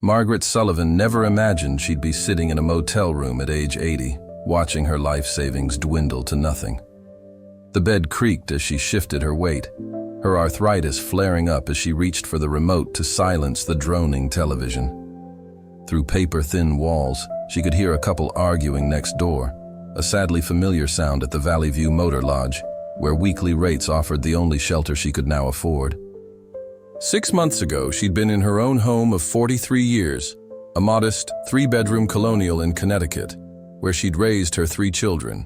Margaret Sullivan never imagined she'd be sitting in a motel room at age 80, watching her life savings dwindle to nothing. The bed creaked as she shifted her weight, her arthritis flaring up as she reached for the remote to silence the droning television. Through paper-thin walls, she could hear a couple arguing next door, a sadly familiar sound at the Valley View Motor Lodge, where weekly rates offered the only shelter she could now afford. 6 months ago, she'd been in her own home of 43 years, a modest, 3-bedroom colonial in Connecticut, where she'd raised her 3 children.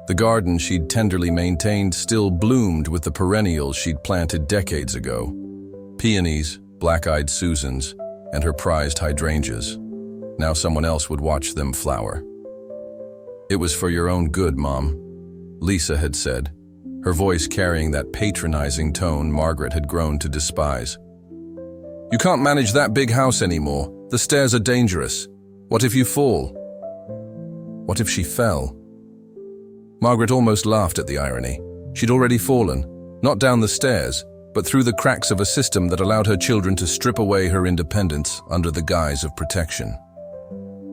The garden she'd tenderly maintained still bloomed with the perennials she'd planted decades ago: peonies, black-eyed Susans, and her prized hydrangeas. Now someone else would watch them flower. "It was for your own good, Mom," Lisa had said, her voice carrying that patronizing tone Margaret had grown to despise. "You can't manage that big house anymore. The stairs are dangerous. What if you fall?" What if she fell? Margaret almost laughed at the irony. She'd already fallen, not down the stairs, but through the cracks of a system that allowed her children to strip away her independence under the guise of protection.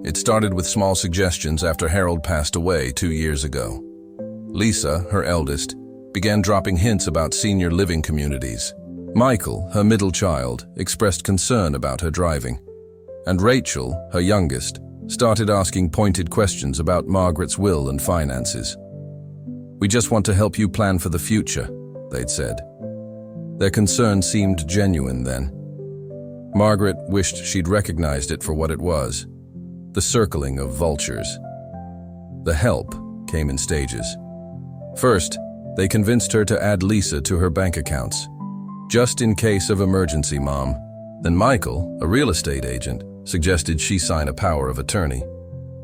It started with small suggestions after Harold passed away 2 years ago. Lisa, her eldest, began dropping hints about senior living communities. Michael, her middle child, expressed concern about her driving. And Rachel, her youngest, started asking pointed questions about Margaret's will and finances. "We just want to help you plan for the future," they'd said. Their concern seemed genuine then. Margaret wished she'd recognized it for what it was: the circling of vultures. The help came in stages. First, they convinced her to add Lisa to her bank accounts, just in case of emergency, Mom. Then Michael, a real estate agent, suggested she sign a power of attorney.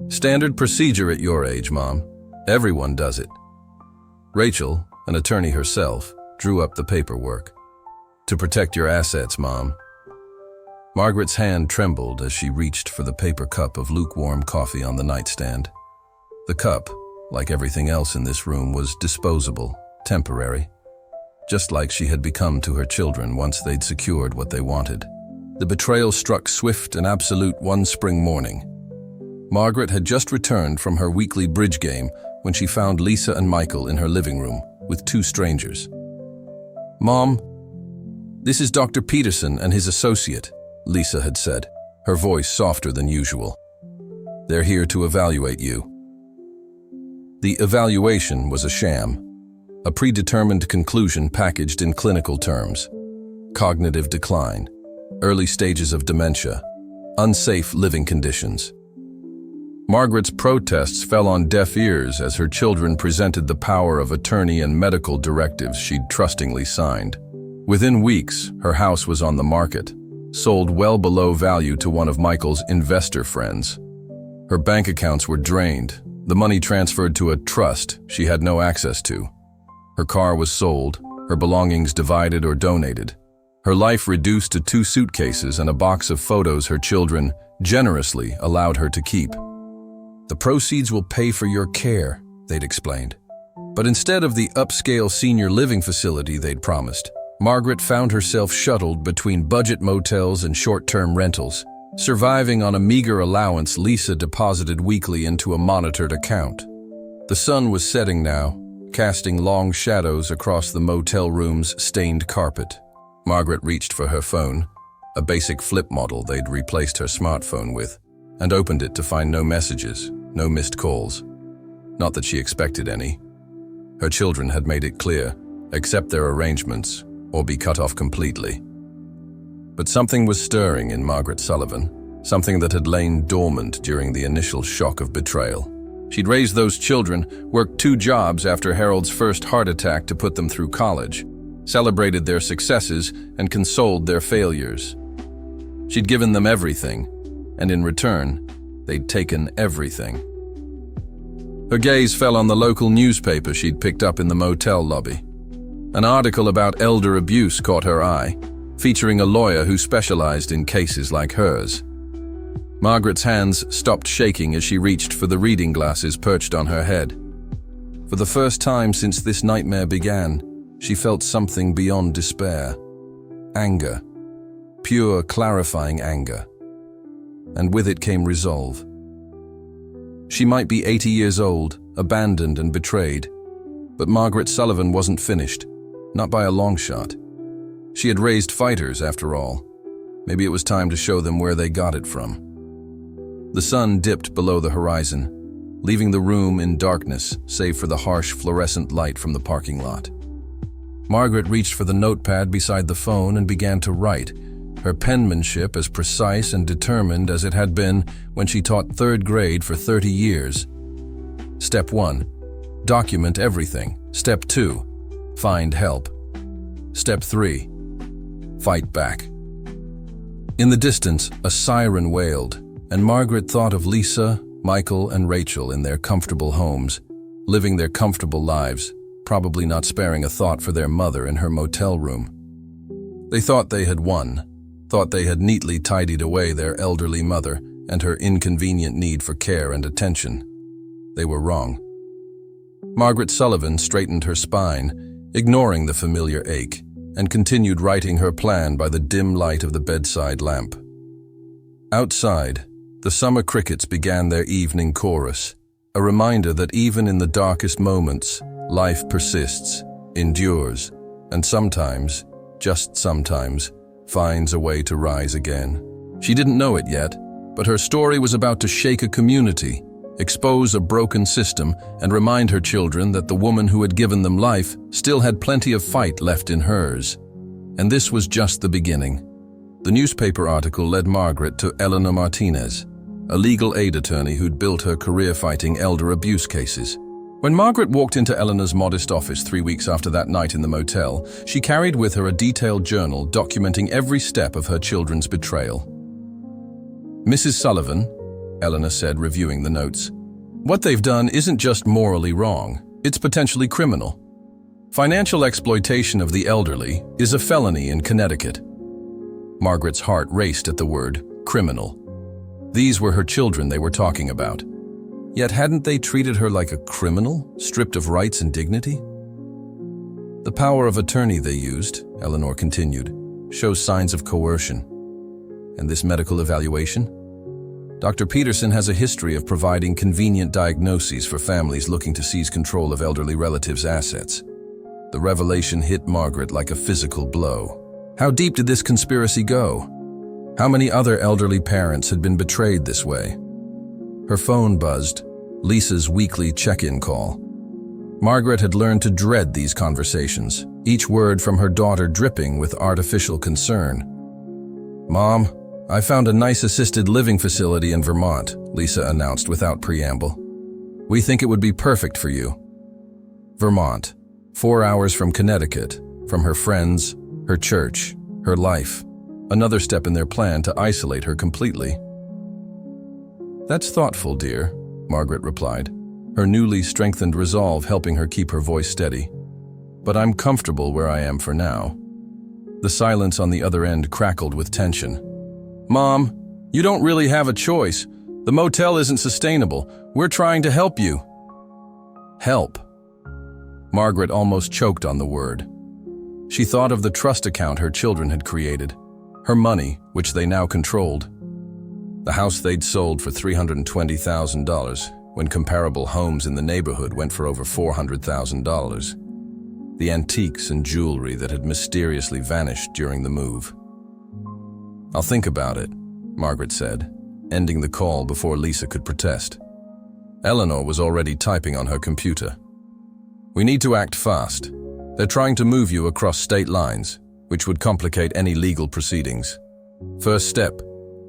"Standard procedure at your age, Mom. Everyone does it." Rachel, an attorney herself, drew up the paperwork. "To protect your assets, Mom." Margaret's hand trembled as she reached for the paper cup of lukewarm coffee on the nightstand. The cup, like everything else in this room, was disposable, temporary, just like she had become to her children once they'd secured what they wanted. The betrayal struck swift and absolute one spring morning. Margaret had just returned from her weekly bridge game when she found Lisa and Michael in her living room with 2 strangers. "Mom, this is Dr. Peterson and his associate," Lisa had said, her voice softer than usual. "They're here to evaluate you." The evaluation was a sham, a predetermined conclusion packaged in clinical terms: cognitive decline, early stages of dementia, unsafe living conditions. Margaret's protests fell on deaf ears as her children presented the power of attorney and medical directives she'd trustingly signed. Within weeks, her house was on the market, sold well below value to one of Michael's investor friends. Her bank accounts were drained, the money transferred to a trust she had no access to. Her car was sold, her belongings divided or donated. Her life reduced to 2 suitcases and a box of photos her children generously allowed her to keep. "The proceeds will pay for your care," they'd explained. But instead of the upscale senior living facility they'd promised, Margaret found herself shuttled between budget motels and short-term rentals, surviving on a meager allowance Lisa deposited weekly into a monitored account. The sun was setting now, casting long shadows across the motel room's stained carpet. Margaret reached for her phone, a basic flip model they'd replaced her smartphone with, and opened it to find no messages, no missed calls. Not that she expected any. Her children had made it clear: accept their arrangements or be cut off completely. But something was stirring in Margaret Sullivan, something that had lain dormant during the initial shock of betrayal. She'd raised those children, worked 2 jobs after Harold's first heart attack to put them through college, celebrated their successes and consoled their failures. She'd given them everything, and in return, they'd taken everything. Her gaze fell on the local newspaper she'd picked up in the motel lobby. An article about elder abuse caught her eye, featuring a lawyer who specialized in cases like hers. Margaret's hands stopped shaking as she reached for the reading glasses perched on her head. For the first time since this nightmare began, she felt something beyond despair. Anger. Pure, clarifying anger. and with it came resolve. She might be 80 years old, abandoned and betrayed, but Margaret Sullivan wasn't finished, not by a long shot. She had raised fighters, after all. Maybe it was time to show them where they got it from. The sun dipped below the horizon, leaving the room in darkness save for the harsh fluorescent light from the parking lot. Margaret reached for the notepad beside the phone and began to write, her penmanship as precise and determined as it had been when she taught third grade for 30 years. Step 1. Document everything. Step 2. Find help. Step 3. Fight back. In the distance, a siren wailed, and Margaret thought of Lisa, Michael, and Rachel in their comfortable homes, living their comfortable lives, probably not sparing a thought for their mother in her motel room. They thought they had won, thought they had neatly tidied away their elderly mother and her inconvenient need for care and attention. They were wrong. Margaret Sullivan straightened her spine, ignoring the familiar ache, and continued writing her plan by the dim light of the bedside lamp. Outside, the summer crickets began their evening chorus, a reminder that even in the darkest moments, life persists, endures, and sometimes, just sometimes, finds a way to rise again. She didn't know it yet, but her story was about to shake a community, expose a broken system, and remind her children that the woman who had given them life still had plenty of fight left in hers. And this was just the beginning. The newspaper article led Margaret to Eleanor Martinez, a legal aid attorney who'd built her career fighting elder abuse cases. When Margaret walked into Eleanor's modest office 3 weeks after that night in the motel, she carried with her a detailed journal documenting every step of her children's betrayal. "Mrs. Sullivan," Eleanor said, reviewing the notes, "what they've done isn't just morally wrong, it's potentially criminal. Financial exploitation of the elderly is a felony in Connecticut." Margaret's heart raced at the word criminal. These were her children they were talking about. Yet hadn't they treated her like a criminal, stripped of rights and dignity? "The power of attorney they used," Eleanor continued, "shows signs of coercion. And this medical evaluation? Dr. Peterson has a history of providing convenient diagnoses for families looking to seize control of elderly relatives' assets." The revelation hit Margaret like a physical blow. How deep did this conspiracy go? How many other elderly parents had been betrayed this way? Her phone buzzed, Lisa's weekly check-in call. Margaret had learned to dread these conversations, each word from her daughter dripping with artificial concern. "Mom, I found a nice assisted living facility in Vermont," Lisa announced without preamble. "We think it would be perfect for you." Vermont, 4 hours from Connecticut, from her friends, her church, her life. Another step in their plan to isolate her completely. "That's thoughtful, dear," Margaret replied, her newly strengthened resolve helping her keep her voice steady. "But I'm comfortable where I am for now." The silence on the other end crackled with tension. "Mom, you don't really have a choice. The motel isn't sustainable. We're trying to help you." Help. Margaret almost choked on the word. She thought of the trust account her children had created, her money, which they now controlled. The house they'd sold for $320,000, when comparable homes in the neighborhood went for over $400,000. The antiques and jewelry that had mysteriously vanished during the move. "I'll think about it," Margaret said, ending the call before Lisa could protest. Eleanor was already typing on her computer. "We need to act fast. They're trying to move you across state lines, which would complicate any legal proceedings. First step,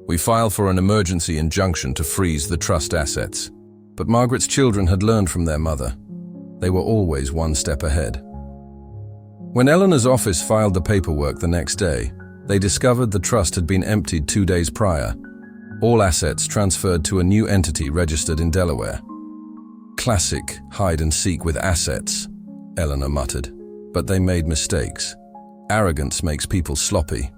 we file for an emergency injunction to freeze the trust assets." But Margaret's children had learned from their mother. They were always one step ahead. When Eleanor's office filed the paperwork the next day, they discovered the trust had been emptied 2 days prior. All assets transferred to a new entity registered in Delaware. "Classic hide-and-seek with assets," Eleanor muttered. But they made mistakes. Arrogance makes people sloppy.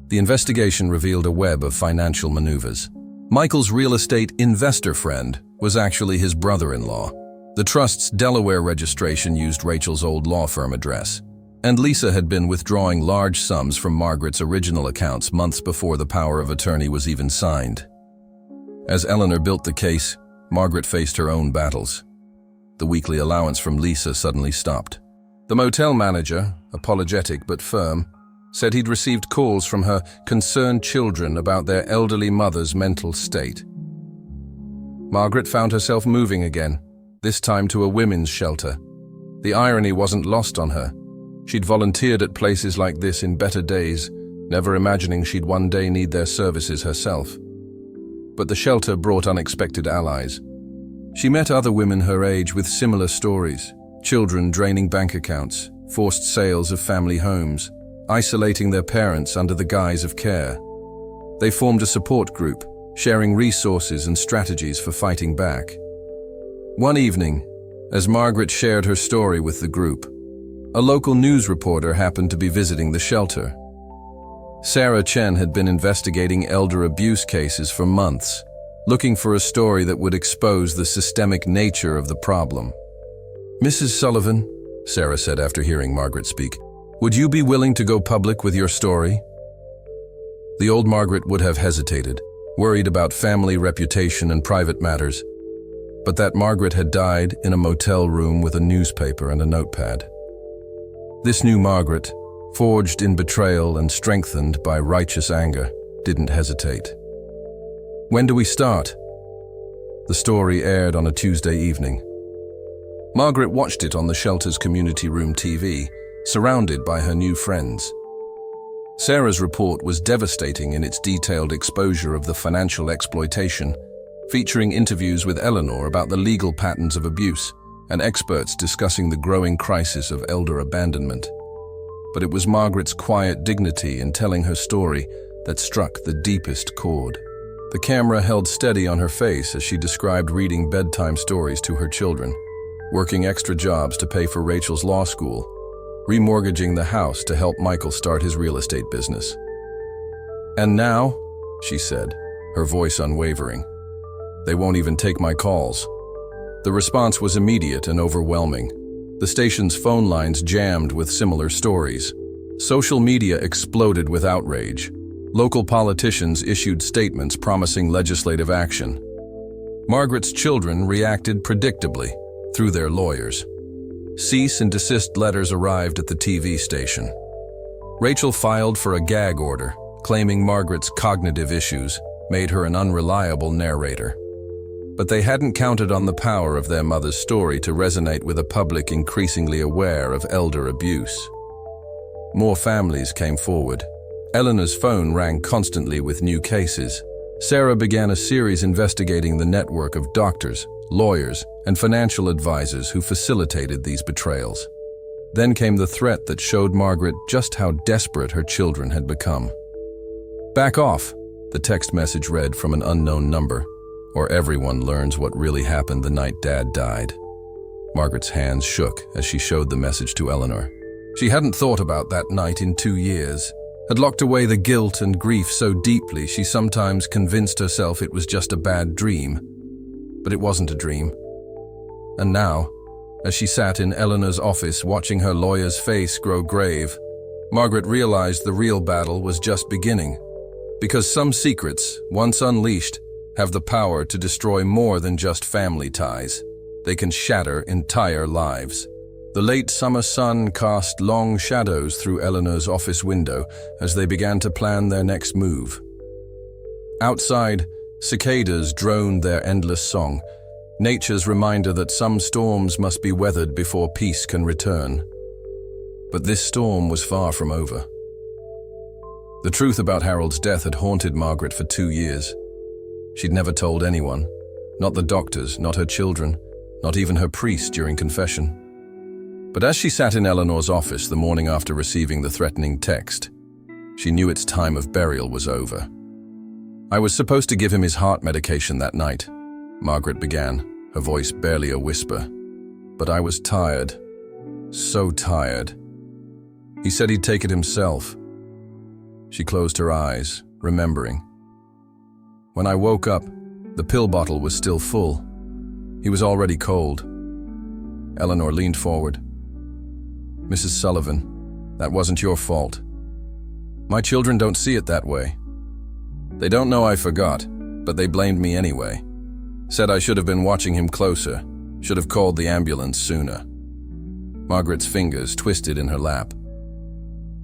The investigation revealed a web of financial maneuvers. Michael's real estate investor friend was actually his brother-in-law. The trust's Delaware registration used Rachel's old law firm address. And Lisa had been withdrawing large sums from Margaret's original accounts months before the power of attorney was even signed. As Eleanor built the case, Margaret faced her own battles. The weekly allowance from Lisa suddenly stopped. The motel manager, apologetic but firm, said he'd received calls from her concerned children about their elderly mother's mental state. Margaret found herself moving again, this time to a women's shelter. The irony wasn't lost on her. She'd volunteered at places like this in better days, never imagining she'd one day need their services herself. But the shelter brought unexpected allies. She met other women her age with similar stories, children draining bank accounts, forced sales of family homes, isolating their parents under the guise of care. They formed a support group, sharing resources and strategies for fighting back. One evening, as Margaret shared her story with the group, a local news reporter happened to be visiting the shelter. Sarah Chen had been investigating elder abuse cases for months, looking for a story that would expose the systemic nature of the problem. "Mrs. Sullivan," Sarah said after hearing Margaret speak, "would you be willing to go public with your story?" The old Margaret would have hesitated, worried about family reputation and private matters. But that Margaret had died in a motel room with a newspaper and a notepad. This new Margaret, forged in betrayal and strengthened by righteous anger, didn't hesitate. "When do we start?" The story aired on a Tuesday evening. Margaret watched it on the shelter's community room TV, surrounded by her new friends. Sarah's report was devastating in its detailed exposure of the financial exploitation, featuring interviews with Eleanor about the legal patterns of abuse and experts discussing the growing crisis of elder abandonment. But it was Margaret's quiet dignity in telling her story that struck the deepest chord. The camera held steady on her face as she described reading bedtime stories to her children, working extra jobs to pay for Rachel's law school, remortgaging the house to help Michael start his real estate business. "And now," she said, her voice unwavering, "they won't even take my calls." The response was immediate and overwhelming. The station's phone lines jammed with similar stories. Social media exploded with outrage. Local politicians issued statements promising legislative action. Margaret's children reacted predictably, through their lawyers. Cease and desist letters arrived at the TV station. Rachel filed for a gag order, claiming Margaret's cognitive issues made her an unreliable narrator. But they hadn't counted on the power of their mother's story to resonate with a public increasingly aware of elder abuse. More families came forward. Eleanor's phone rang constantly with new cases. Sarah began a series investigating the network of doctors, lawyers, and financial advisors who facilitated these betrayals. Then came the threat that showed Margaret just how desperate her children had become. "Back off," the text message read from an unknown number, "or everyone learns what really happened the night Dad died." Margaret's hands shook as she showed the message to Eleanor. She hadn't thought about that night in 2 years, had locked away the guilt and grief so deeply she sometimes convinced herself it was just a bad dream. But it wasn't a dream. And now, as she sat in Eleanor's office watching her lawyer's face grow grave, Margaret realized the real battle was just beginning. Because some secrets, once unleashed, have the power to destroy more than just family ties. They can shatter entire lives. The late summer sun cast long shadows through Eleanor's office window as they began to plan their next move. Outside, cicadas droned their endless song, nature's reminder that some storms must be weathered before peace can return. But this storm was far from over. The truth about Harold's death had haunted Margaret for 2 years. She'd never told anyone, not the doctors, not her children, not even her priest during confession. But as she sat in Eleanor's office the morning after receiving the threatening text, she knew its time of burial was over. "I was supposed to give him his heart medication that night," Margaret began, her voice barely a whisper. "But I was tired, so tired. He said he'd take it himself." She closed her eyes, remembering. "When I woke up, the pill bottle was still full. He was already cold." Eleanor leaned forward. "Mrs. Sullivan, That wasn't your fault. My children don't see it that way. They don't know I forgot, but they blamed me anyway. Said I should have been watching him closer, should have called the ambulance sooner. Margaret's fingers twisted in her lap.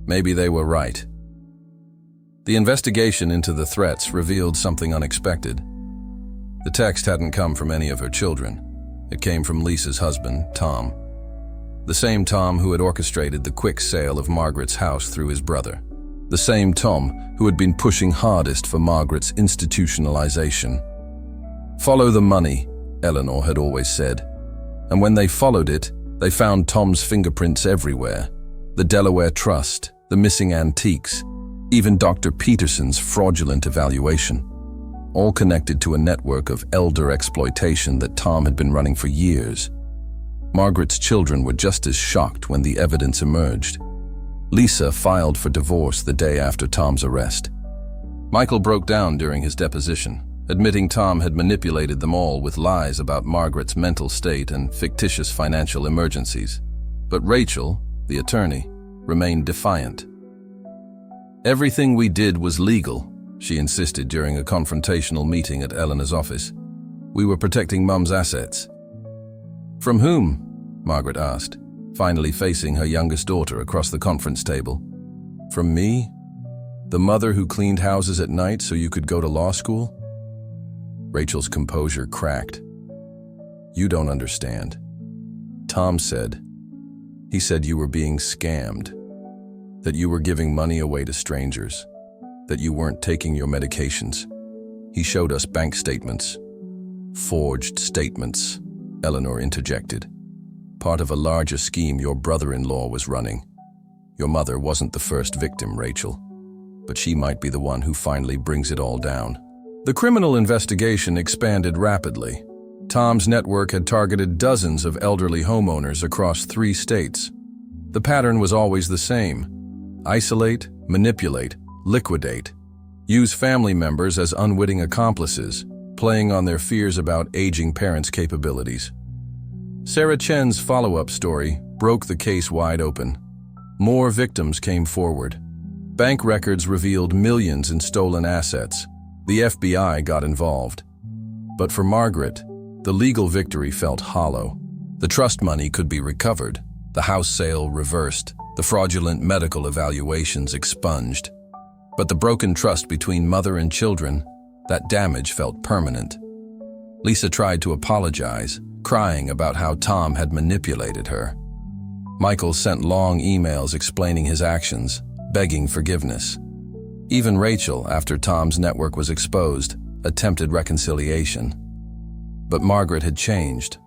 Maybe they were right. The investigation into the threats revealed something unexpected. The text hadn't come from any of her children. It came from Lisa's husband, Tom. The same Tom who had orchestrated the quick sale of Margaret's house through his brother. The same Tom who had been pushing hardest for Margaret's institutionalization. Follow the money, Eleanor had always said. And when they followed it, they found Tom's fingerprints everywhere. The Delaware Trust, the missing antiques, even Dr. Peterson's fraudulent evaluation. All connected to a network of elder exploitation that Tom had been running for years. Margaret's children were just as shocked when the evidence emerged. Lisa filed for divorce the day after Tom's arrest. Michael broke down during his deposition, admitting Tom had manipulated them all with lies about Margaret's mental state and fictitious financial emergencies. But Rachel, the attorney, remained defiant. Everything we did was legal, she insisted during a confrontational meeting at Eleanor's office. We were protecting Mum's assets. From whom? Margaret asked, finally facing her youngest daughter across the conference table. From me? The mother who cleaned houses at night so you could go to law school? Rachel's composure cracked. You don't understand. Tom said. He said you were being scammed. That you were giving money away to strangers. That you weren't taking your medications. He showed us bank statements. Forged statements, Eleanor interjected. Part of a larger scheme your brother-in-law was running. Your mother wasn't the first victim, Rachel, but she might be the one who finally brings it all down. The criminal investigation expanded rapidly. Tom's network had targeted dozens of elderly homeowners across 3 states. The pattern was always the same. Isolate, manipulate, liquidate. Use family members as unwitting accomplices, playing on their fears about aging parents' capabilities. Sarah Chen's follow-up story broke the case wide open. More victims came forward. Bank records revealed millions in stolen assets. The FBI got involved. But for Margaret, the legal victory felt hollow. The trust money could be recovered, the house sale reversed, the fraudulent medical evaluations expunged. But the broken trust between mother and children, that damage felt permanent. Lisa tried to apologize, crying about how Tom had manipulated her. Michael sent long emails explaining his actions, begging forgiveness. Even Rachel, after Tom's network was exposed, attempted reconciliation. But Margaret had changed.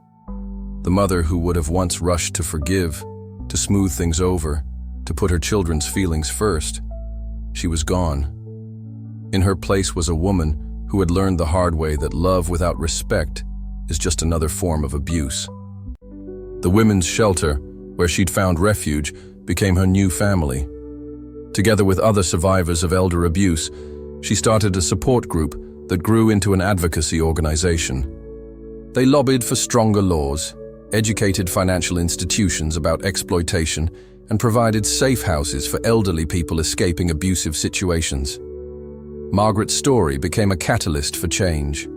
The mother who would have once rushed to forgive, to smooth things over, to put her children's feelings first, she was gone. In her place was a woman who had learned the hard way that love without respect is just another form of abuse. The women's shelter, where she'd found refuge, became her new family. Together with other survivors of elder abuse, she started a support group that grew into an advocacy organization. They lobbied for stronger laws, educated financial institutions about exploitation, and provided safe houses for elderly people escaping abusive situations. Margaret's story became a catalyst for change.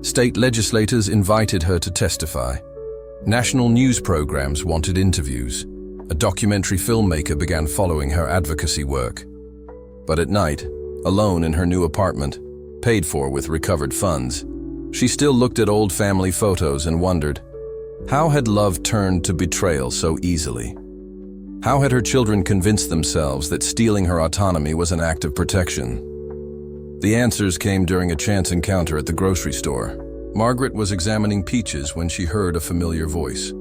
State legislators invited her to testify. National news programs wanted interviews. A documentary filmmaker began following her advocacy work. But at night, alone in her new apartment, paid for with recovered funds, she still looked at old family photos and wondered, how had love turned to betrayal so easily? How had her children convinced themselves that stealing her autonomy was an act of protection? The answers came during a chance encounter at the grocery store. Margaret was examining peaches when she heard a familiar voice.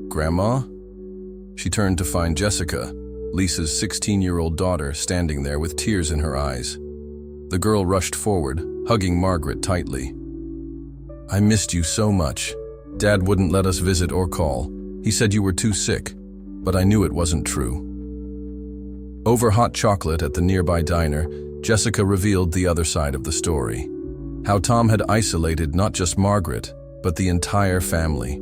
Grandma? She turned to find Jessica, Lisa's 16-year-old daughter, standing there with tears in her eyes. The girl rushed forward, hugging Margaret tightly. I missed you so much. Dad wouldn't let us visit or call. He said you were too sick, but I knew it wasn't true. Over hot chocolate at the nearby diner, Jessica revealed the other side of the story. How Tom had isolated not just Margaret, but the entire family.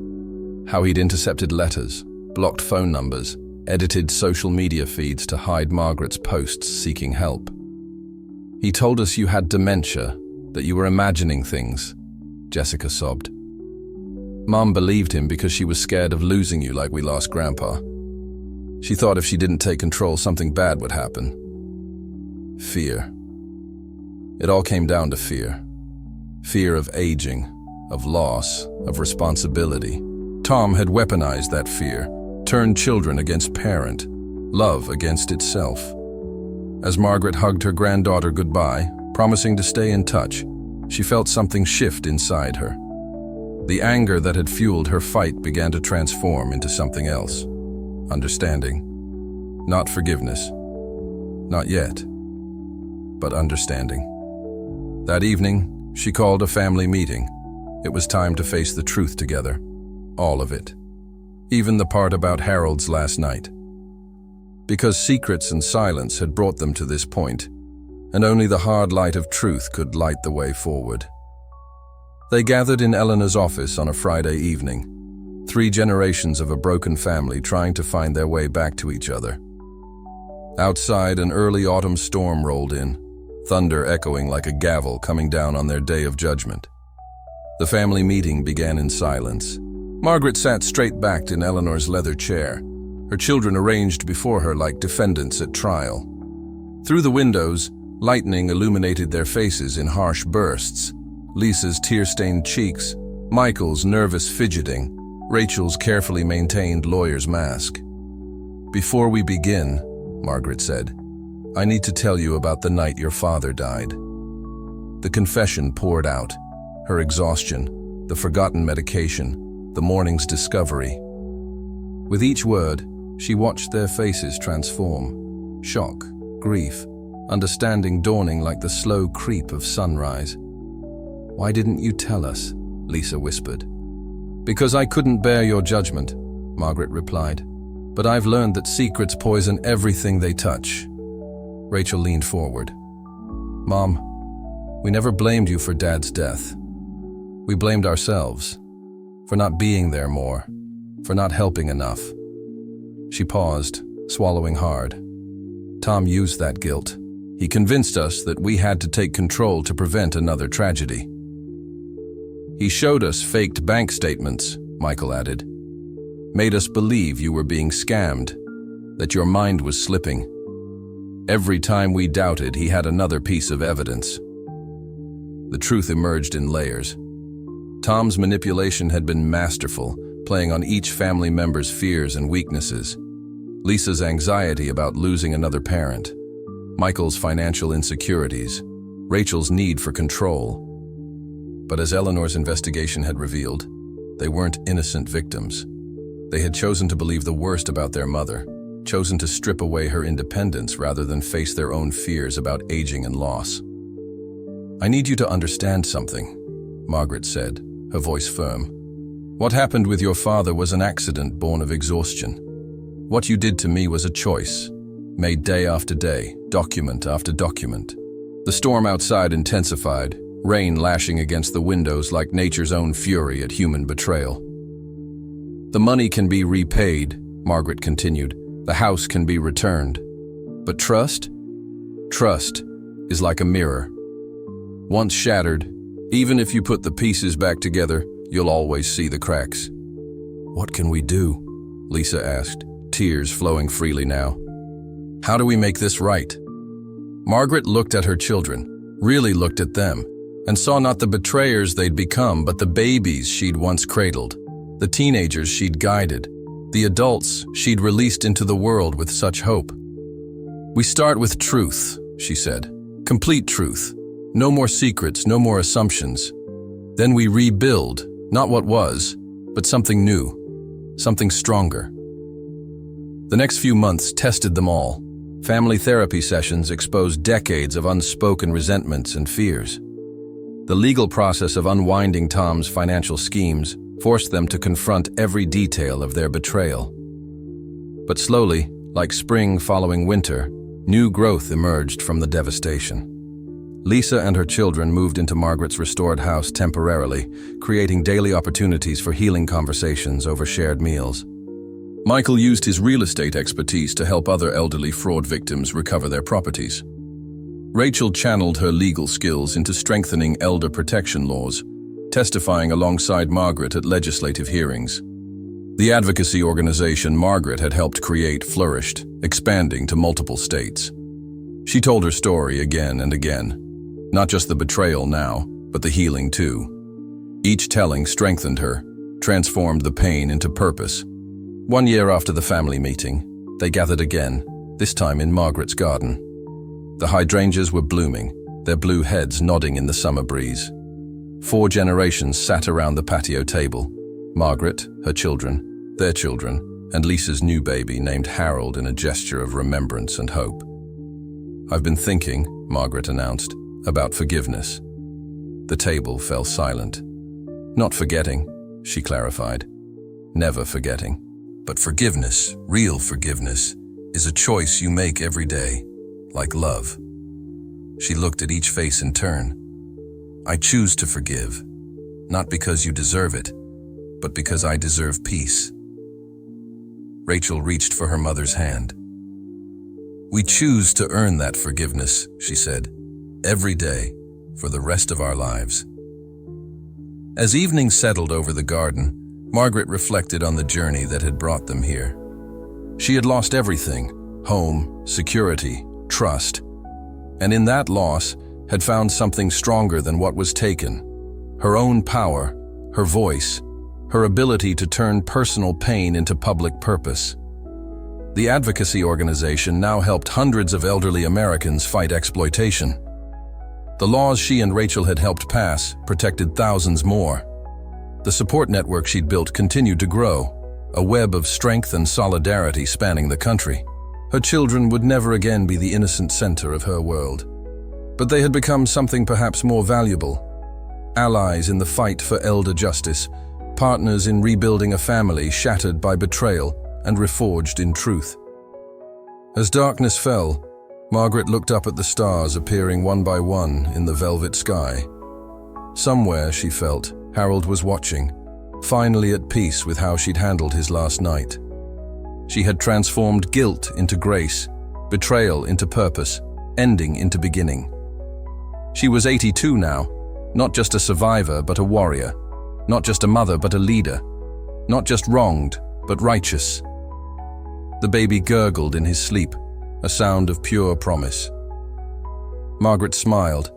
How he'd intercepted letters, blocked phone numbers, edited social media feeds to hide Margaret's posts seeking help. He told us you had dementia, that you were imagining things, Jessica sobbed. Mom believed him because she was scared of losing you like we lost Grandpa. She thought if she didn't take control, something bad would happen. Fear. It all came down to fear. Fear of aging, of loss, of responsibility. Tom had weaponized that fear, turned children against parent, love against itself. As Margaret hugged her granddaughter goodbye, promising to stay in touch, she felt something shift inside her. The anger that had fueled her fight began to transform into something else. Understanding. Not forgiveness. Not yet. But understanding. That evening, she called a family meeting. It was time to face the truth together. All of it. Even the part about Harold's last night. Because secrets and silence had brought them to this point, and only the hard light of truth could light the way forward. They gathered in Eleanor's office on a Friday evening, 3 generations of a broken family trying to find their way back to each other. Outside, an early autumn storm rolled in, thunder echoing like a gavel coming down on their day of judgment. The family meeting began in silence. Margaret sat straight-backed in Eleanor's leather chair, her children arranged before her like defendants at trial. Through the windows, lightning illuminated their faces in harsh bursts. Lisa's tear-stained cheeks, Michael's nervous fidgeting, Rachel's carefully maintained lawyer's mask. "Before we begin," Margaret said, "I need to tell you about the night your father died." The confession poured out, her exhaustion, the forgotten medication, the morning's discovery. With each word, she watched their faces transform. Shock, grief, understanding dawning like the slow creep of sunrise. "Why didn't you tell us?" Lisa whispered. "Because I couldn't bear your judgment," Margaret replied. "But I've learned that secrets poison everything they touch." Rachel leaned forward. "Mom, we never blamed you for Dad's death. We blamed ourselves, for not being there more, for not helping enough." She paused, swallowing hard. Tom used that guilt. He convinced us that we had to take control to prevent another tragedy. "He showed us faked bank statements," Michael added. "Made us believe you were being scammed, that your mind was slipping. Every time we doubted, he had another piece of evidence." The truth emerged in layers. Tom's manipulation had been masterful, playing on each family member's fears and weaknesses. Lisa's anxiety about losing another parent, Michael's financial insecurities, Rachel's need for control. But as Eleanor's investigation had revealed, they weren't innocent victims. They had chosen to believe the worst about their mother, chosen to strip away her independence rather than face their own fears about aging and loss. "I need you to understand something," Margaret said, her voice firm. "What happened with your father was an accident born of exhaustion. What you did to me was a choice, made day after day, document after document." The storm outside intensified, rain lashing against the windows like nature's own fury at human betrayal. "The money can be repaid," Margaret continued. "The house can be returned. But trust? Trust is like a mirror. Once shattered, even if you put the pieces back together, you'll always see the cracks." "What can we do?" Lisa asked, tears flowing freely now. "How do we make this right?" Margaret looked at her children, really looked at them, and saw not the betrayers they'd become, but the babies she'd once cradled, the teenagers she'd guided, the adults she'd released into the world with such hope. "We start with truth," she said. "Complete truth. No more secrets, no more assumptions. Then we rebuild, not what was, but something new, something stronger." The next few months tested them all. Family therapy sessions exposed decades of unspoken resentments and fears. The legal process of unwinding Tom's financial schemes forced them to confront every detail of their betrayal. But slowly, like spring following winter, new growth emerged from the devastation. Lisa and her children moved into Margaret's restored house temporarily, creating daily opportunities for healing conversations over shared meals. Michael used his real estate expertise to help other elderly fraud victims recover their properties. Rachel channeled her legal skills into strengthening elder protection laws, testifying alongside Margaret at legislative hearings. The advocacy organization Margaret had helped create flourished, expanding to multiple states. She told her story again and again, not just the betrayal now, but the healing too. Each telling strengthened her, transformed the pain into purpose. 1 year after the family meeting, they gathered again, this time in Margaret's garden. The hydrangeas were blooming, their blue heads nodding in the summer breeze. 4 generations sat around the patio table: Margaret, her children, their children, and Lisa's new baby named Harold, in a gesture of remembrance and hope. "I've been thinking," Margaret announced, "about forgiveness." The table fell silent. "Not forgetting," she clarified. "Never forgetting. But forgiveness, real forgiveness, is a choice you make every day, like love." She looked at each face in turn. "I choose to forgive, not because you deserve it, but because I deserve peace." Rachel reached for her mother's hand. "We choose to earn that forgiveness," she said, "every day, for the rest of our lives." As evening settled over the garden, Margaret reflected on the journey that had brought them here. She had lost everything: home, security, trust, and in that loss had found something stronger than what was taken: her own power, her voice, her ability to turn personal pain into public purpose. The advocacy organization now helped hundreds of elderly Americans fight exploitation. The laws she and Rachel had helped pass protected thousands more. The support network she'd built continued to grow, a web of strength and solidarity spanning the country. Her children would never again be the innocent center of her world. But they had become something perhaps more valuable: allies in the fight for elder justice, partners in rebuilding a family shattered by betrayal and reforged in truth. As darkness fell, Margaret looked up at the stars appearing one by one in the velvet sky. Somewhere, she felt, Harold was watching, finally at peace with how she'd handled his last night. She had transformed guilt into grace, betrayal into purpose, ending into beginning. She was 82 now, not just a survivor but a warrior, not just a mother but a leader, not just wronged but righteous. The baby gurgled in his sleep, a sound of pure promise. Margaret smiled,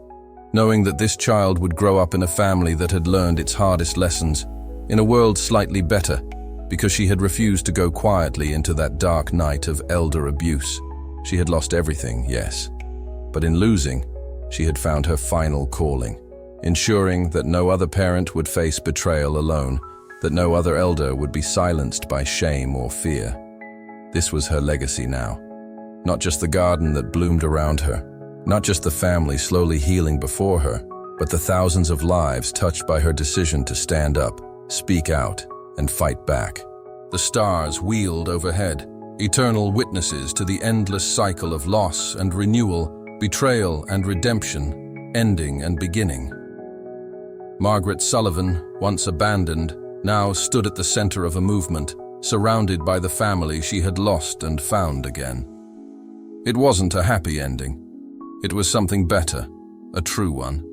knowing that this child would grow up in a family that had learned its hardest lessons, in a world slightly better, because she had refused to go quietly into that dark night of elder abuse. She had lost everything, yes, but in losing, she had found her final calling, ensuring that no other parent would face betrayal alone, that no other elder would be silenced by shame or fear. This was her legacy now. Not just the garden that bloomed around her, not just the family slowly healing before her, but the thousands of lives touched by her decision to stand up, speak out, and fight back. The stars wheeled overhead, eternal witnesses to the endless cycle of loss and renewal, betrayal and redemption, ending and beginning. Margaret Sullivan, once abandoned, now stood at the center of a movement, surrounded by the family she had lost and found again. It wasn't a happy ending. It was something better, a true one.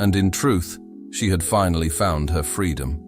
And in truth, she had finally found her freedom.